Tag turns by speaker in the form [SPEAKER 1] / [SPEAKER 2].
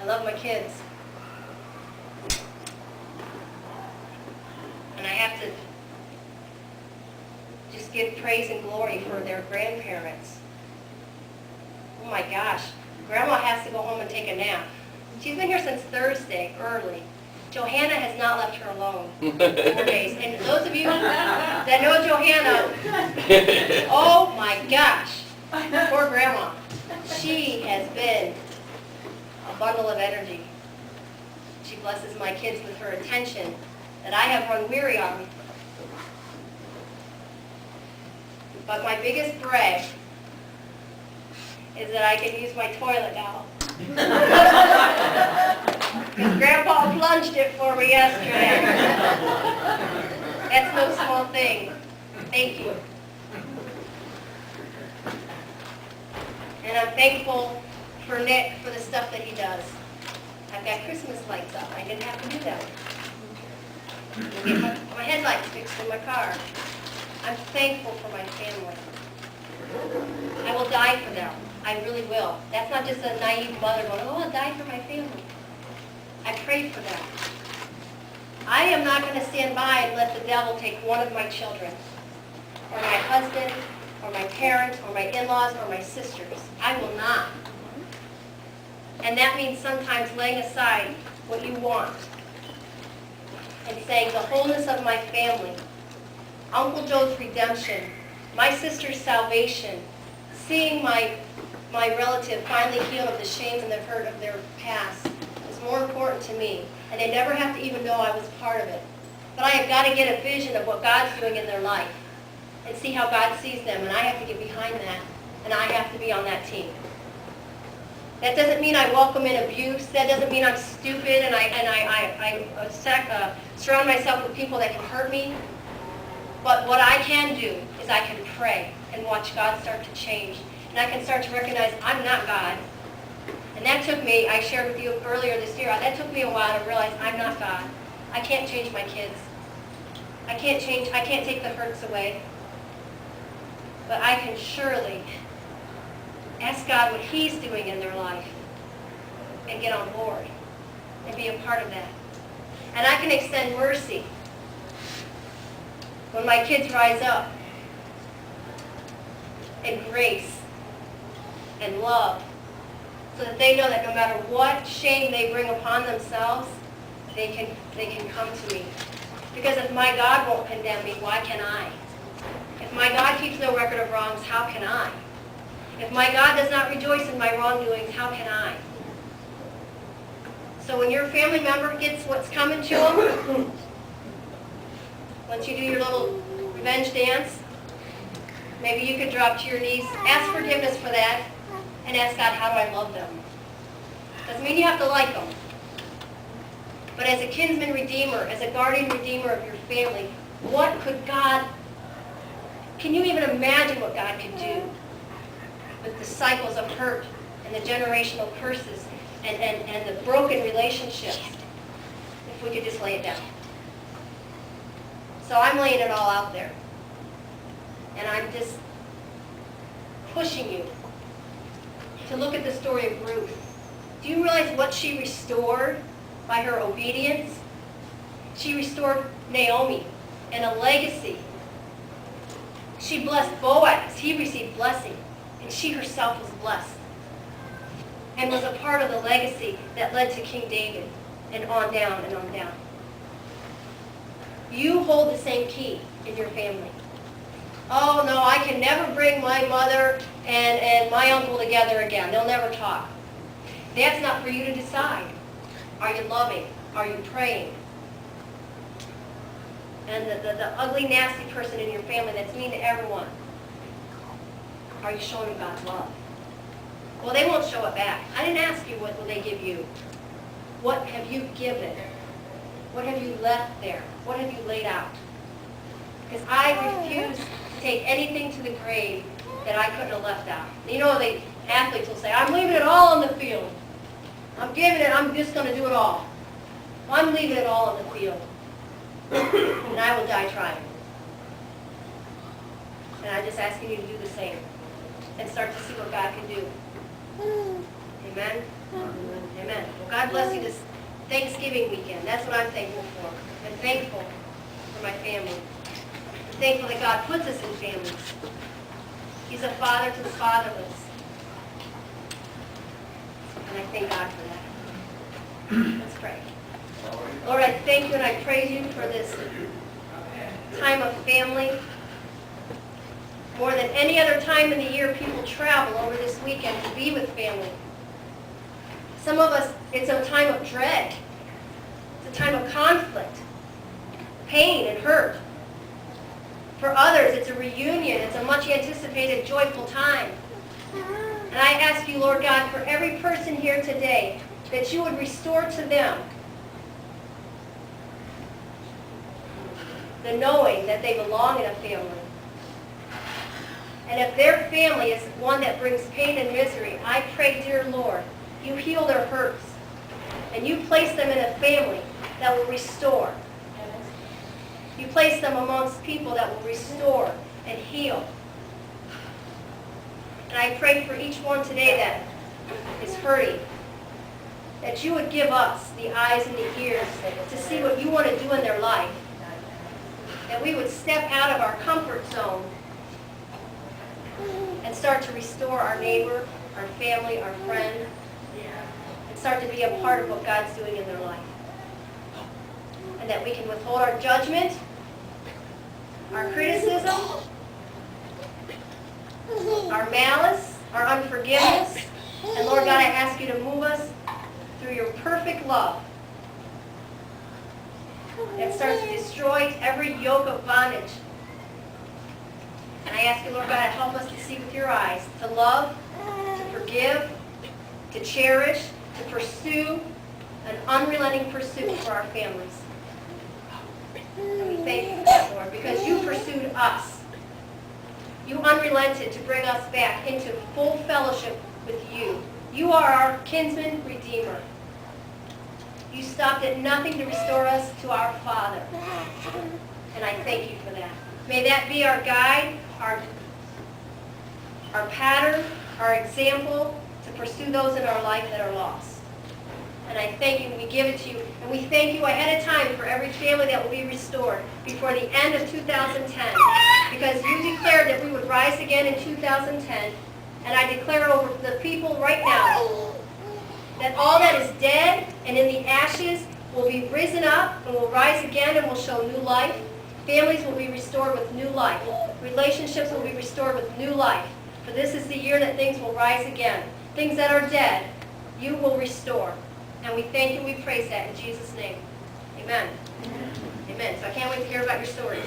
[SPEAKER 1] I love my kids. And I have to just give praise and glory for their grandparents. Oh my gosh, Grandma has to go home and take a nap. She's been here since Thursday, early. Johanna has not left her alone 4 days. And those of you that know Johanna, oh my gosh, poor Grandma. She has been a bundle of energy. She blesses my kids with her attention that I have run weary on. But my biggest brag is that I can use my toilet now. Because Grandpa plunged it for me yesterday. That's no small thing. Thank you. And I'm thankful for Nick for the stuff that he does. I've got Christmas lights up. I didn't have to do that. Get my headlights fixed in my car. I'm thankful for my family. I will die for them. I really will. That's not just a naive mother going, oh, I'll die for my family. I pray for them. I am not going to stand by and let the devil take one of my children, or my husband, or my parents, or my in-laws, or my sisters. I will not. And that means sometimes laying aside what you want and saying the wholeness of my family, Uncle Joe's redemption, my sister's salvation, seeing my relative finally healed of the shame and the hurt of their past is more important to me. And they never have to even know I was part of it. But I have got to get a vision of what God's doing in their life and see how God sees them. And I have to get behind that. And I have to be on that team. That doesn't mean I welcome in abuse. That doesn't mean I'm stupid and I surround myself with people that can hurt me. But what I can do is I can pray and watch God start to change. And I can start to recognize I'm not God. And that took me, I shared with you earlier this year, that took me a while to realize I'm not God. I can't change my kids. I can't take the hurts away. But I can surely ask God what He's doing in their life and get on board and be a part of that. And I can extend mercy when my kids rise up, and grace and love, so that they know that no matter what shame they bring upon themselves, they can come to me. Because if my God won't condemn me, why can I? If my God keeps no record of wrongs, how can I? If my God does not rejoice in my wrongdoings, how can I? So when your family member gets what's coming to them, once you do your little revenge dance, maybe you could drop to your knees, ask forgiveness for that, and ask God, how do I love them? Doesn't mean you have to like them. But as a kinsman redeemer, as a guardian redeemer of your family, what could God, can you even imagine what God could do with the cycles of hurt and the generational curses and the broken relationships if we could just lay it down? So I'm laying it all out there. And I'm just pushing you to look at the story of Ruth. Do you realize what she restored by her obedience? She restored Naomi and a legacy. She blessed Boaz. He received blessing. And she herself was blessed. And was a part of the legacy that led to King David. And on down and on down. You hold the same key in your family. Oh no, I can never bring my mother and my uncle together again. They'll never talk. That's not for you to decide. Are you loving? Are you praying? And the ugly, nasty person in your family that's mean to everyone, are you showing them God's love? Well, they won't show it back. I didn't ask you what will they give you. What have you given? What have you left there? What have you laid out? Because I refuse to take anything to the grave that I couldn't have left out. You know, the athletes will say, I'm leaving it all on the field. I'm giving it, I'm just going to do it all. I'm leaving it all on the field. And I will die trying. And I'm just asking you to do the same. And start to see what God can do. Amen? Amen. Well, God bless you this Thanksgiving weekend. That's what I'm thankful for. I'm thankful for my family. I'm thankful that God puts us in families. He's a father to the fatherless. And I thank God for that. Let's pray. Lord, I thank you and I praise you for this time of family. More than any other time in the year, people travel over this weekend to be with family. Some of us, it's a time of dread. It's a time of conflict, pain, and hurt. For others, it's a reunion. It's a much anticipated, joyful time. And I ask you, Lord God, for every person here today, that you would restore to them the knowing that they belong in a family. And if their family is one that brings pain and misery, I pray, dear Lord, you heal their hurts. And you place them in a family that will restore. You place them amongst people that will restore and heal. And I pray for each one today that is hurting, that you would give us the eyes and the ears to see what you want to do in their life. That we would step out of our comfort zone and start to restore our neighbor, our family, our friend, and start to be a part of what God's doing in their life. And that we can withhold our judgment, our criticism, our malice, our unforgiveness. And Lord God, I ask you to move us through your perfect love that starts to destroy every yoke of bondage. And I ask you, Lord God, to help us to see with your eyes, to love, to forgive, to cherish, to pursue an unrelenting pursuit for our families. And we thank you for that, Lord, because you pursued us. You unrelented to bring us back into full fellowship with you. You are our kinsman redeemer. You stopped at nothing to restore us to our Father. And I thank you for that. May that be our guide, our pattern, our example to pursue those in our life that are lost. And I thank you, and we give it to you. And we thank you ahead of time for every family that will be restored before the end of 2010. Because you declared that we would rise again in 2010. And I declare over the people right now that all that is dead and in the ashes will be risen up and will rise again and will show new life. Families will be restored with new life. Relationships will be restored with new life. For this is the year that things will rise again. Things that are dead, you will restore. And we thank you and we praise that in Jesus' name. Amen. Amen. So I can't wait to hear about your stories.